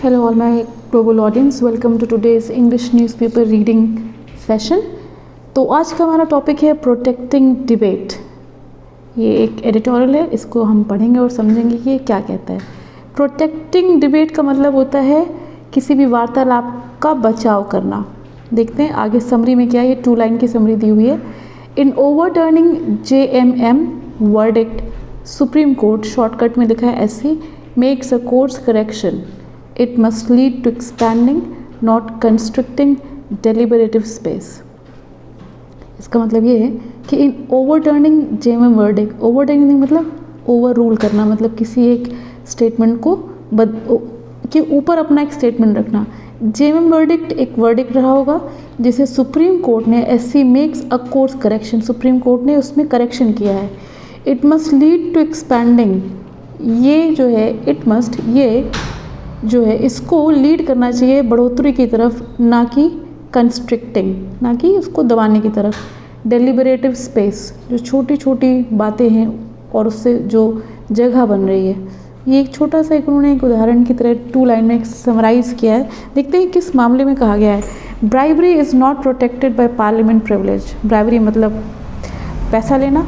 Hello all my global audience, welcome to today's English newspaper reading session। तो आज का हमारा टॉपिक है प्रोटेक्टिंग डिबेट। ये एक एडिटोरियल है, इसको हम पढ़ेंगे और समझेंगे कि ये क्या कहता है। प्रोटेक्टिंग डिबेट का मतलब होता है किसी भी वार्तालाप का बचाव करना। देखते हैं आगे समरी में क्या है, ये 2 लाइन की समरी दी हुई है। In overturning JMM verdict, Supreme Court, shortcut में लिखा है SC, makes a course correction. It must lead to expanding, not constricting deliberative space। इसका मतलब ये है कि इन ओवरटर्निंग JMM वर्डिक्ट, ओवरटर्निंग मतलब ओवर रूल करना, मतलब किसी एक स्टेटमेंट को के ऊपर अपना एक स्टेटमेंट रखना। JMM वर्डिक्ट एक वर्डिक्ट रहा होगा जिसे सुप्रीम कोर्ट ने SC makes a course correction, Supreme Court ने उसमें करेक्शन किया है। It must lead to expanding, ये जो है इट मस्ट, ये जो है इसको लीड करना चाहिए बढ़ोतरी की तरफ, ना कि कंस्ट्रिक्टिंग, ना कि उसको दबाने की तरफ। डेलिबरेटिव स्पेस, जो छोटी छोटी बातें हैं और उससे जो जगह बन रही है, ये एक छोटा सा एक उन्होंने एक उदाहरण की तरह 2 लाइन में समराइज़ किया है। देखते हैं किस मामले में कहा गया है। Bribery is not protected by parliament privilege. Bribery मतलब पैसा लेना,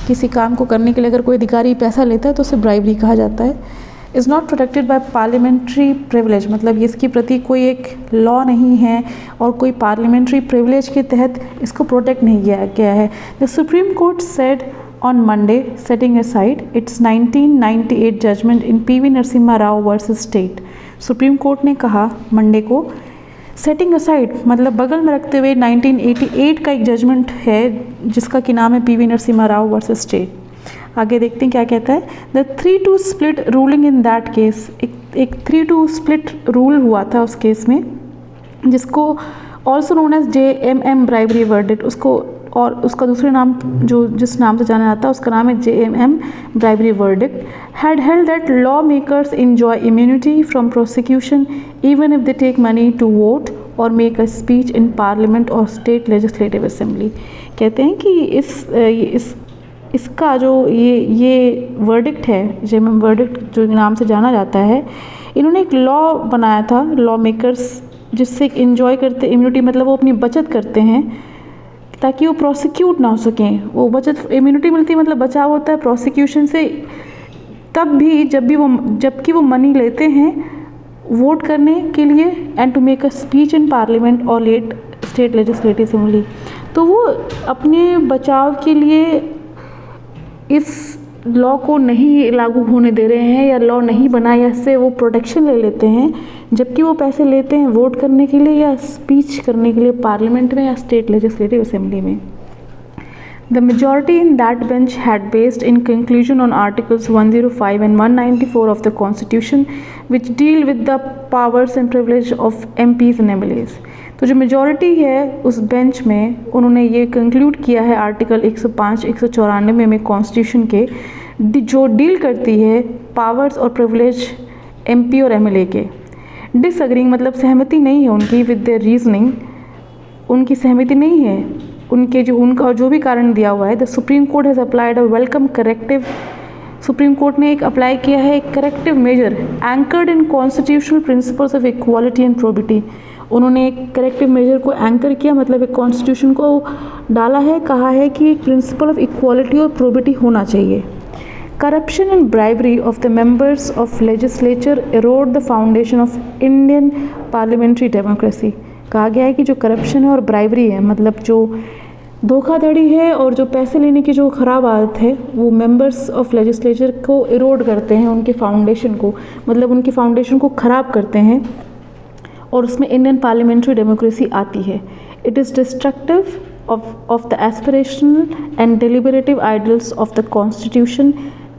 किसी काम को करने के लिए अगर कोई अधिकारी पैसा लेता है तो उसे ब्राइबरी कहा जाता है। Is not protected by parliamentary privilege मतलब इसकी प्रति कोई एक लॉ नहीं है और कोई पार्लियामेंट्री प्रिविलेज के तहत इसको प्रोटेक्ट नहीं किया गया है। The Supreme Court said on Monday, setting aside its 1998 judgment in PV Narasimha Rao versus state. Supreme Court ने कहा मंडे को, सेटिंग असाइड मतलब बगल में रखते हुए 1988 का एक जजमेंट है जिसका कि नाम है PV Narasimha Rao versus state. आगे देखते हैं क्या कहता है। The 3-2 split ruling in that case, एक 3-2 स्प्लिट रूल हुआ था उस केस में, जिसको also known as JMM bribery verdict, उसको और उसका दूसरे नाम जो जिस नाम से जाना जाता है उसका नाम है JMM bribery verdict, had held that law makers enjoy immunity from prosecution even if they take money to vote और make a speech in parliament और स्टेट लेजिस्लेटिव असेंबली। कहते हैं कि इसका जो ये वर्डिक्ट है, JMM वर्डिक्ट जो नाम से जाना जाता है, इन्होंने एक लॉ बनाया था, लॉ मेकर्स, जिससे इन्जॉय करते, इम्यूनिटी मतलब वो अपनी बचत करते हैं ताकि वो प्रोसिक्यूट ना हो सकें। वो बचत, इम्यूनिटी मिलती है मतलब बचाव होता है प्रोसिक्यूशन से, तब भी जबकि वो मनी लेते हैं वोट करने के लिए and to make a speech in parliament और स्टेट लेजिस्लेटिव असेंबली। तो वो अपने बचाव के लिए इस लॉ को नहीं लागू होने दे रहे हैं या लॉ नहीं बनाया, इससे वो प्रोटेक्शन ले लेते हैं, जबकि वो पैसे लेते हैं वोट करने के लिए या स्पीच करने के लिए पार्लियामेंट में या स्टेट लेजिस्लेटिव असेंबली में। The majority in that bench had based in conclusion on Articles 105 and 194 of the Constitution, which deal with the powers and privilege of MPs and MLAs। तो जो majority है उस bench में उन्होंने ये conclude किया है आर्टिकल 105, 194 में कॉन्स्टिट्यूशन के, जो डील करती है पावर्स और प्रिविलेज MP और MLA के। डिसअग्रिंग मतलब सहमति नहीं है उनकी विद देयर रीजनिंग, उनकी सहमति नहीं है उनका जो भी कारण दिया हुआ है। The Supreme Court has applied a welcome corrective, Supreme Court ने एक अप्लाई किया है एक corrective measure anchored in constitutional principles of equality and probity. उन्होंने एक करेक्टिव मेजर को एंकर किया, मतलब एक कॉन्स्टिट्यूशन को डाला है, कहा है कि प्रिंसिपल ऑफ इक्वालिटी और प्रोबिटी होना चाहिए। Corruption and bribery of the members of legislature arrowed the foundation of Indian parliamentary democracy. कहा गया है कि जो करप्शन है और ब्राइबरी है, मतलब जो धोखाधड़ी है और जो पैसे लेने की जो ख़राब आदत है, वो मेंबर्स ऑफ लेजिस्लेचर को इरोड करते हैं, उनके फाउंडेशन को, मतलब उनकी फाउंडेशन को ख़राब करते हैं और उसमें इंडियन पार्लियामेंट्री डेमोक्रेसी आती है। It is destructive of the aspirational and deliberative ideals of the constitution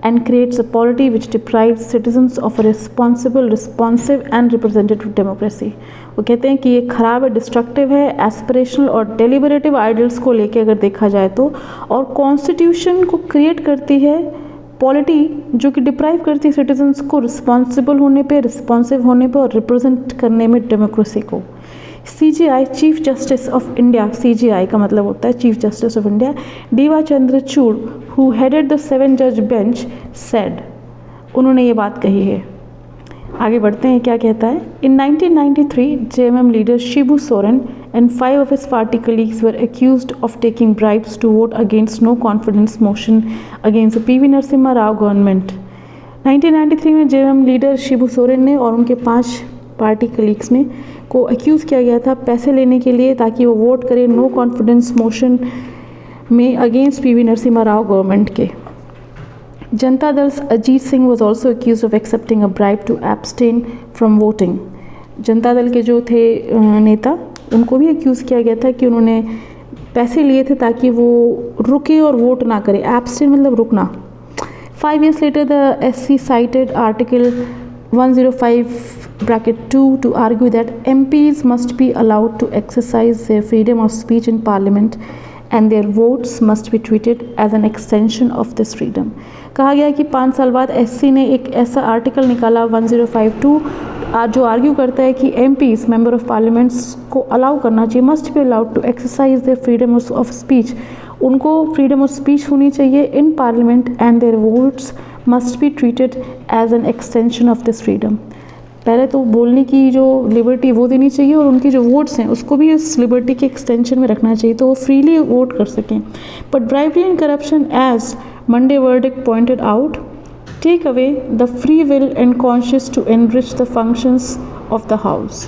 and creates a polity which deprives citizens of a responsible, responsive and representative democracy। वो कहते हैं कि ये ख़राब है, डिस्ट्रक्टिव है, एस्पिरेशनल और डेलिबरेटिव आइडल्स को लेके अगर देखा जाए तो, और कॉन्स्टिट्यूशन को क्रिएट करती है पॉलिटी जो कि डिप्राइव करती है सिटीजन्स को रिस्पॉन्सिबल होने पे, रिस्पॉन्सिव होने पे और रिप्रेजेंट करने में डेमोक्रेसी को। CJI chief justice of India, CJI का मतलब होता है chief justice of India, DY Chandrachud, who headed the 7 जज बेंच, सेड, उन्होंने ये बात कही है। आगे बढ़ते हैं, क्या कहता है। इन 1993 JMM leader Shibu Soren and 5 of his party colleagues were accused of taking bribes to vote against no confidence motion against the PV Narasimha Rao government. 1993 में JMM लीडर शिबू सोरेन ने और उनके 5 पार्टी कलीग्स ने को अक्यूज़ किया गया था पैसे लेने के लिए ताकि वो वोट करें नो कॉन्फिडेंस मोशन में against PV Narasimha Rao government के। Janata Dal Ajit Singh was also accuse of accepting a bribe to abstain from voting. Janata Dal के जो थे नेता, उनको भी एक्यूज़ किया गया था कि उन्होंने पैसे लिए थे ताकि वो रुके और वोट ना करें। एब्सटेन मतलब रुकना। 5 years later the SC cited Article 105(2) to argue that MPs must be allowed to exercise their freedom of speech in Parliament and their votes must be treated as an extension of this freedom। कहा गया कि 5 साल बाद SC ने एक ऐसा article निकाला 105(2) जो आर्ग्यू करता है कि MPs मेंबर ऑफ पार्लियामेंट्स को अलाउ करना चाहिए, must be allowed to exercise their freedom of speech. उनको फ्रीडम ऑफ स्पीच होनी चाहिए in Parliament and their votes must be treated as an extension of this freedom. पहले तो बोलने की जो लिबर्टी वो देनी चाहिए और उनके जो वोट्स हैं उसको भी इस लिबर्टी के एक्सटेंशन में रखना चाहिए तो वो फ्रीली वोट कर सकें। But bribery and corruption as Monday verdict pointed out take away the free will and conscience to enrich the functions of the house।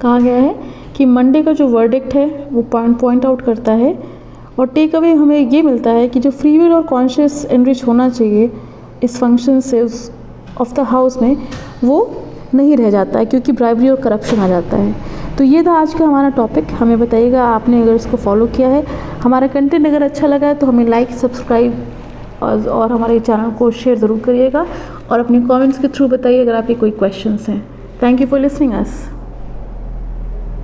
कहा गया है कि मंडे का जो वर्डिक्ट है वो पॉइंट आउट करता है और टेक अवे हमें ये मिलता है कि जो फ्री विल और कॉन्शियस एनरिच होना चाहिए इस फंक्शन से ऑफ द हाउस में वो नहीं रह जाता है क्योंकि ब्राइबरी और करप्शन आ जाता है। तो ये था आज का हमारा टॉपिक। हमें बताइएगा आपने अगर इसको फॉलो किया है। हमारा कंटेंट अगर अच्छा लगा है तो हमें लाइक सब्सक्राइब और हमारे चैनल को शेयर ज़रूर करिएगा और अपने कमेंट्स के थ्रू बताइए अगर आपके कोई क्वेश्चंस हैं। Thank you for listening us.